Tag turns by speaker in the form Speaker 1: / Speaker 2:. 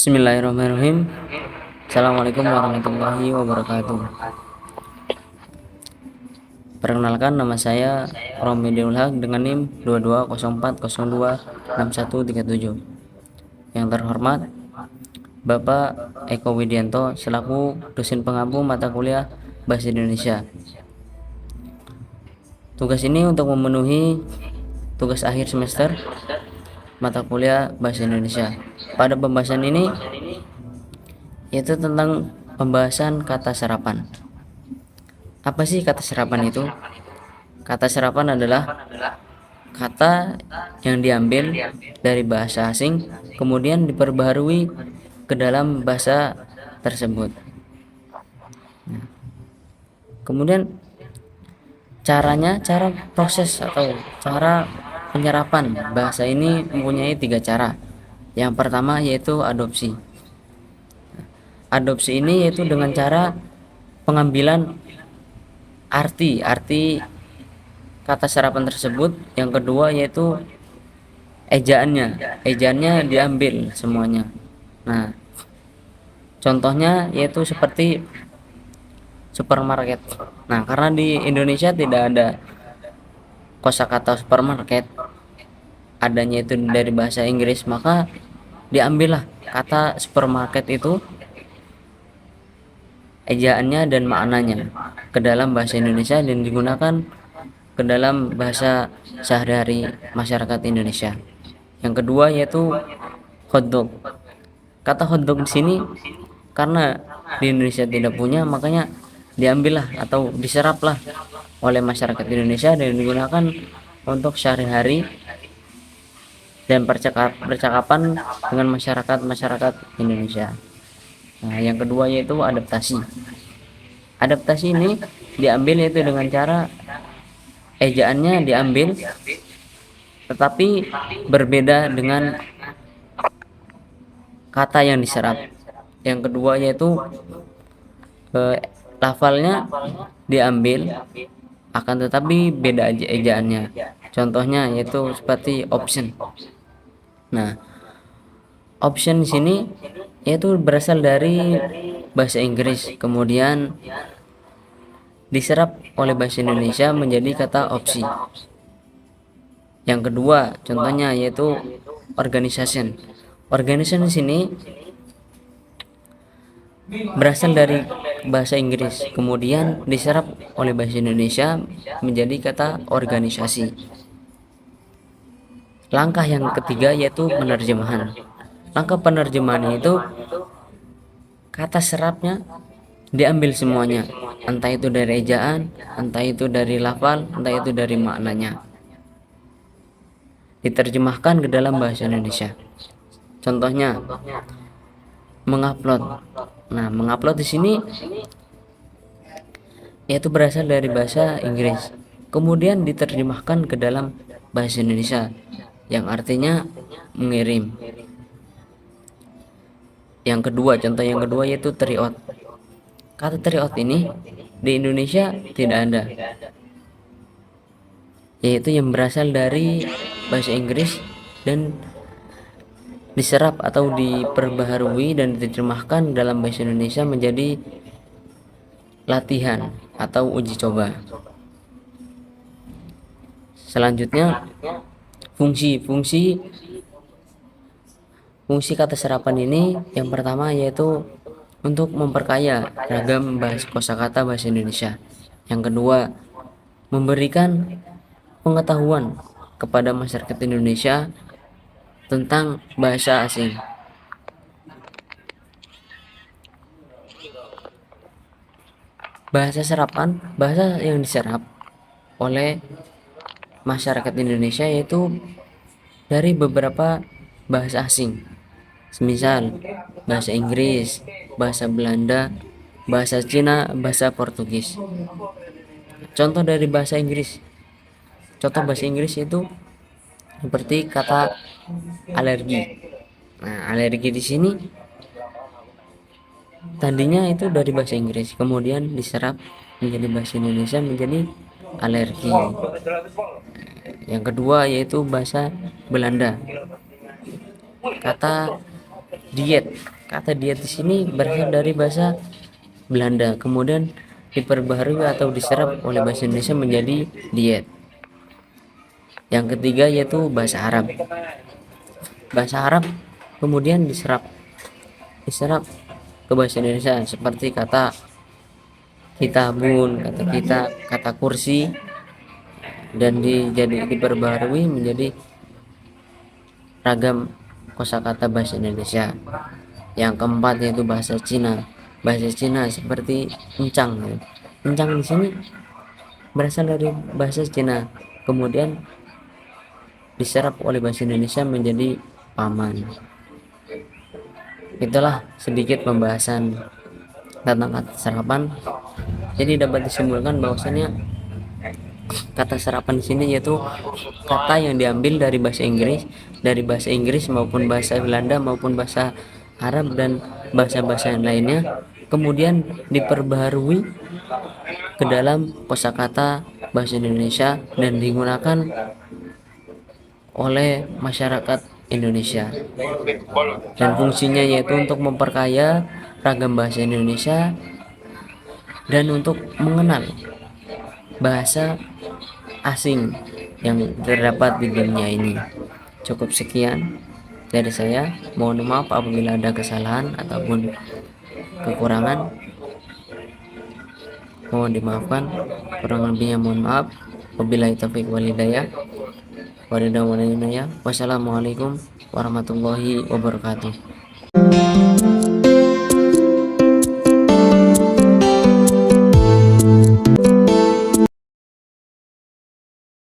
Speaker 1: Bismillahirrahmanirrahim. Assalamualaikum warahmatullahi wabarakatuh. Perkenalkan, nama saya Romi Haq dengan NIM 2204026137. Yang terhormat Bapak Eko Widianto selaku dosen pengampu mata kuliah Bahasa Indonesia. Tugas ini untuk memenuhi tugas akhir semester mata kuliah Bahasa Indonesia. Pada pembahasan ini yaitu tentang pembahasan kata serapan. Apa sih kata serapan itu? Kata serapan adalah kata yang diambil dari bahasa asing kemudian diperbaharui ke dalam bahasa tersebut. Kemudian cara proses atau cara penyerapan bahasa ini mempunyai 3 cara. Yang pertama yaitu adopsi. Adopsi ini yaitu dengan cara pengambilan arti kata serapan tersebut. Yang kedua yaitu ejaannya diambil semuanya. Nah, contohnya yaitu seperti supermarket. Nah, karena di Indonesia tidak ada kosakata supermarket, adanya itu dari bahasa Inggris, maka diambillah kata supermarket itu, ejaannya dan maknanya ke dalam bahasa Indonesia dan digunakan ke dalam bahasa sehari-hari masyarakat Indonesia. Yang kedua yaitu hotdog. Kata hotdog di sini karena di Indonesia tidak punya, makanya diambillah atau diseraplah oleh masyarakat Indonesia dan digunakan untuk sehari-hari dan percakapan dengan masyarakat Indonesia. Nah, yang kedua yaitu adaptasi. Adaptasi ini diambil yaitu dengan cara ejaannya diambil tetapi berbeda dengan kata yang diserap. Yang kedua yaitu lafalnya diambil akan tetapi beda ejaannya. Contohnya yaitu seperti option. Nah, option di sini yaitu berasal dari bahasa Inggris kemudian diserap oleh bahasa Indonesia menjadi kata opsi. Yang kedua contohnya yaitu organization. Organization di sini berasal dari bahasa Inggris kemudian diserap oleh bahasa Indonesia menjadi kata organisasi. Langkah yang ketiga yaitu penerjemahan. Langkah penerjemahan itu kata serapnya diambil semuanya, entah itu dari ejaan, entah itu dari lafal, entah itu dari maknanya, diterjemahkan ke dalam bahasa Indonesia. Contohnya mengupload. Nah, mengupload di sini yaitu berasal dari bahasa Inggris kemudian diterjemahkan ke dalam bahasa Indonesia yang artinya mengirim. Contoh yang kedua yaitu tryout. Kata tryout ini di Indonesia tidak ada, yaitu yang berasal dari bahasa Inggris dan diserap atau diperbaharui dan diterjemahkan dalam bahasa Indonesia menjadi latihan atau uji coba. Selanjutnya fungsi kata serapan ini yang pertama yaitu untuk memperkaya ragam kosakata bahasa Indonesia. Yang kedua, memberikan pengetahuan kepada masyarakat Indonesia tentang bahasa asing. Bahasa serapan, bahasa yang diserap oleh masyarakat Indonesia yaitu dari beberapa bahasa asing. Semisal bahasa Inggris, bahasa Belanda, bahasa Cina, bahasa Portugis. Contoh dari bahasa Inggris. Contoh bahasa Inggris itu seperti kata alergi. Nah, alergi di sini tadinya itu dari bahasa Inggris, kemudian diserap menjadi bahasa Indonesia menjadi alergi. Yang kedua yaitu bahasa Belanda. Kata Diet. Kata diet di sini berasal dari bahasa Belanda, kemudian diperbaharui atau diserap oleh bahasa Indonesia menjadi diet. Yang ketiga yaitu bahasa Arab. Bahasa Arab kemudian diserap ke bahasa Indonesia seperti kata kitabun, kata kita, kata kursi, dan diperbaharui menjadi ragam kosakata bahasa Indonesia. Yang keempat yaitu bahasa Cina. Bahasa Cina seperti encang. Encang di sini berasal dari bahasa Cina, kemudian diserap oleh bahasa Indonesia menjadi paman. Itulah sedikit pembahasan tentang kata serapan. Jadi dapat disimpulkan bahwasannya kata serapan di sini yaitu kata yang diambil dari bahasa Inggris maupun bahasa Belanda maupun bahasa Arab dan bahasa-bahasa yang lainnya, kemudian diperbaharui ke dalam kosakata bahasa Indonesia dan digunakan oleh masyarakat Indonesia. Dan fungsinya yaitu untuk memperkaya ragam bahasa Indonesia dan untuk mengenal bahasa asing yang terdapat di dunia ini. Cukup sekian dari saya. Mohon maaf apabila ada kesalahan ataupun kekurangan. Mohon dimaafkan. Kurang lebihnya mohon maaf. Wabillahi taufiq wal hidayah. Wassalamualaikum warahmatullahi wabarakatuh.